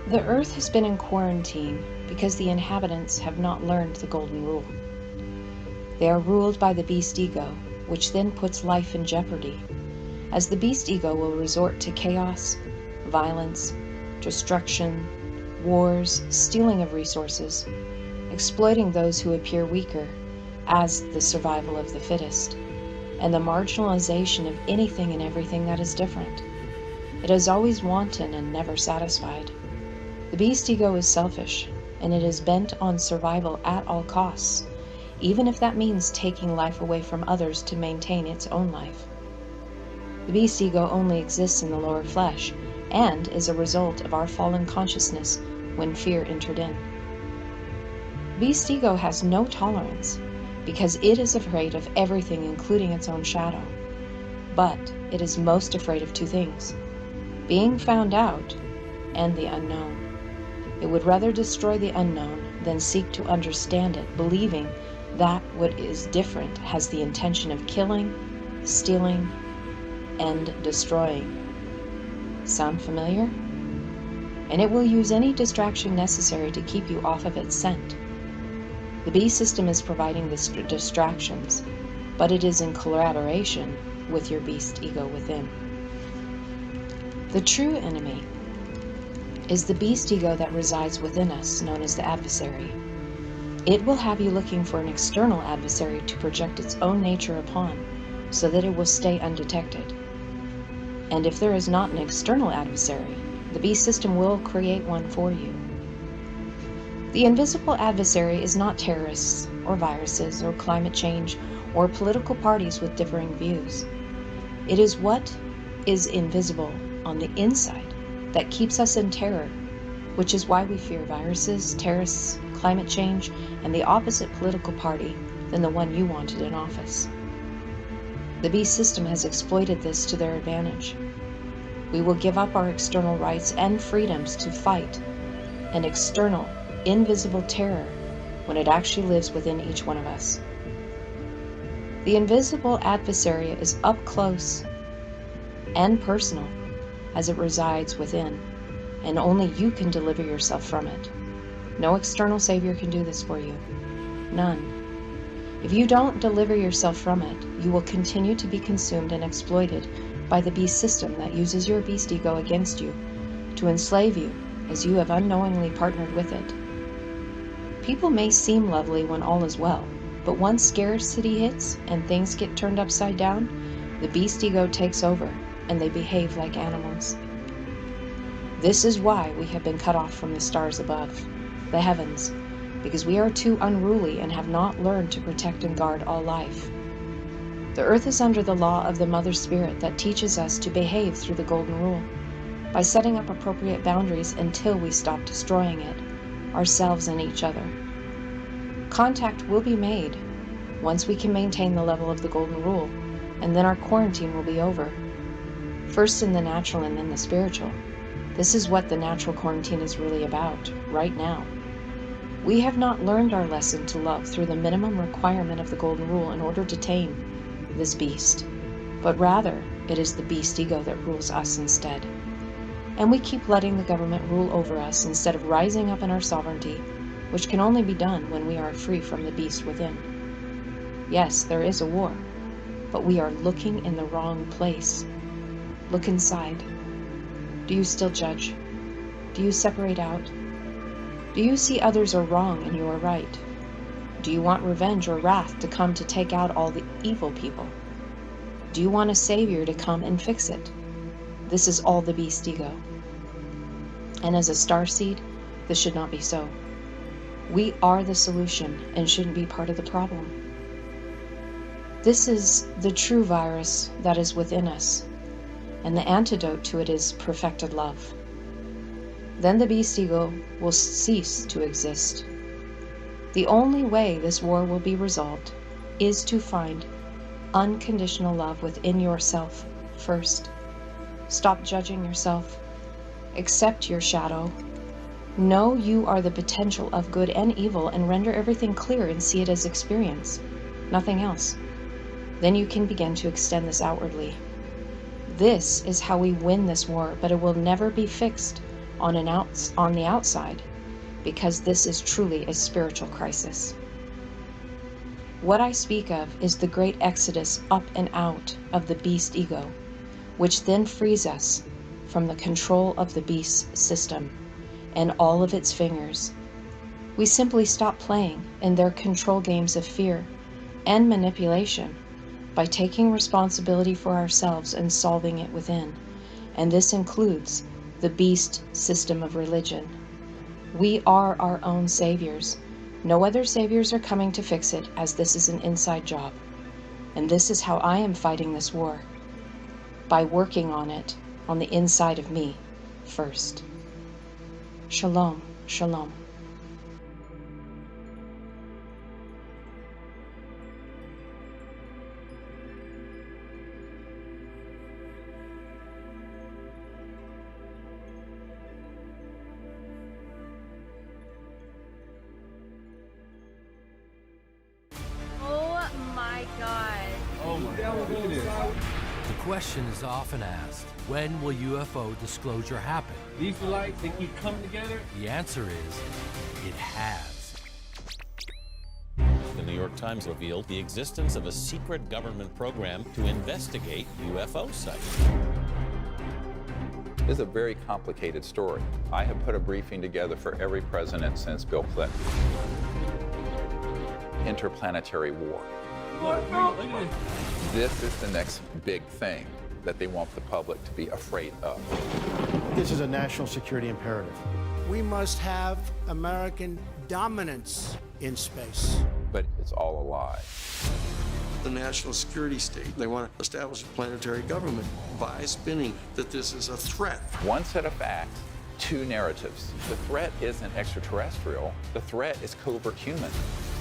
The Earth has been in quarantine because the inhabitants have not learned the Golden Rule. They are ruled by the beast ego, which then puts life in jeopardy, as the beast ego will resort to chaos, violence, destruction, wars, stealing of resources, exploiting those who appear weaker as the survival of the fittest, and the marginalization of anything and everything that is different. It is always wanton and never satisfied. The beast ego is selfish, and it is bent on survival at all costs, even if that means taking life away from others to maintain its own life. The beast ego only exists in the lower flesh, and is a result of our fallen consciousness when fear entered in. The beast ego has no tolerance, because it is afraid of everything, including its own shadow. But it is most afraid of two things: being found out and the unknown. It would rather destroy the unknown than seek to understand it, believing that what is different has the intention of killing, stealing, and destroying. Sound familiar? And it will use any distraction necessary to keep you off of its scent. The B system is providing the distractions, but it is in collaboration with your beast ego within. The true enemy is the beast ego that resides within us, known as the adversary. It will have you looking for an external adversary to project its own nature upon, so that it will stay undetected. And if there is not an external adversary, the beast system will create one for you. The invisible adversary is not terrorists, or viruses, or climate change, or political parties with differing views. It is what is invisible on the inside that keeps us in terror, which is why we fear viruses, terrorists, climate change, and the opposite political party than the one you wanted in office. The beast system has exploited this to their advantage. We will give up our external rights and freedoms to fight an external, invisible terror when it actually lives within each one of us. The invisible adversary is up close and personal as it resides within, and only you can deliver yourself from it. No external savior can do this for you. None. If you don't deliver yourself from it, you will continue to be consumed and exploited by the beast system that uses your beast ego against you to enslave you as you have unknowingly partnered with it. People may seem lovely when all is well, but once scarcity hits and things get turned upside down, the beast ego takes over and they behave like animals. This is why we have been cut off from the stars above, the heavens, because we are too unruly and have not learned to protect and guard all life. The earth is under the law of the Mother Spirit that teaches us to behave through the Golden Rule, by setting up appropriate boundaries until we stop destroying it, ourselves and each other. Contact will be made once we can maintain the level of the Golden Rule, and then our quarantine will be over. First in the natural and then the spiritual. This is what the natural quarantine is really about, right now. We have not learned our lesson to love through the minimum requirement of the Golden Rule in order to tame this beast, but rather it is the beast ego that rules us instead. And we keep letting the government rule over us instead of rising up in our sovereignty, which can only be done when we are free from the beast within. Yes, there is a war, but we are looking in the wrong place. Look inside. Do you still judge? Do you separate out? Do you see others are wrong and you are right? Do you want revenge or wrath to come to take out all the evil people? Do you want a savior to come and fix it? This is all the beast ego. And as a starseed, this should not be so. We are the solution and shouldn't be part of the problem. This is the true virus that is within us, and the antidote to it is perfected love. Then the beast ego will cease to exist. The only way this war will be resolved is to find unconditional love within yourself first. Stop judging yourself. Accept your shadow. Know you are the potential of good and evil, and render everything clear and see it as experience, nothing else. Then you can begin to extend this outwardly. This is how we win this war, but it will never be fixed on the outside, because this is truly a spiritual crisis. What I speak of is the great exodus up and out of the beast ego, which then frees us from the control of the beast system and all of its fingers. We simply stop playing in their control games of fear and manipulation by taking responsibility for ourselves and solving it within, and this includes the beast system of religion. We are our own saviors. No other saviors are coming to fix it, as this is an inside job. And this is how I am fighting this war, by working on it on the inside of me first. Shalom, shalom. Oh my God. Oh my God, look at this. The question is often asked, when will UFO disclosure happen? These lights, they keep coming together. The answer is, it has. The New York Times revealed the existence of a secret government program to investigate UFO sites. This is a very complicated story. I have put a briefing together for every president since Bill Clinton. Interplanetary war. Look at this. This is the next big thing that they want the public to be afraid of. This is a national security imperative. We must have American dominance in space. But it's all a lie. The national security state. They want to establish a planetary government by spinning that this is a threat. One set of facts, two narratives. The threat isn't extraterrestrial. The threat is covert human.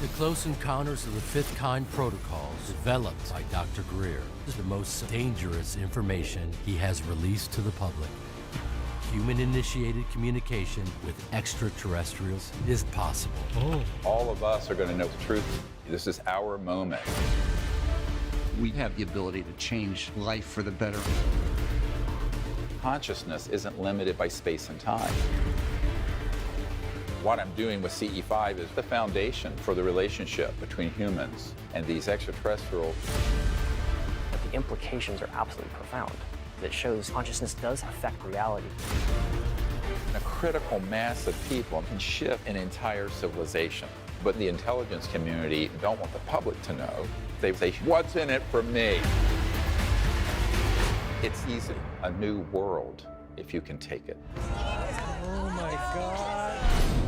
The Close Encounters of the Fifth Kind protocols, developed by Dr. Greer, is the most dangerous information he has released to the public. Human-initiated communication with extraterrestrials is possible. All of us are going to know the truth. This is our moment. We have the ability to change life for the better. Consciousness isn't limited by space and time. What I'm doing with CE5 is the foundation for the relationship between humans and these extraterrestrials. But the implications are absolutely profound. That shows consciousness does affect reality. A critical mass of people can shift an entire civilization. But the intelligence community don't want the public to know. They say, what's in it for me? It's easy. A new world, if you can take it. Oh my God.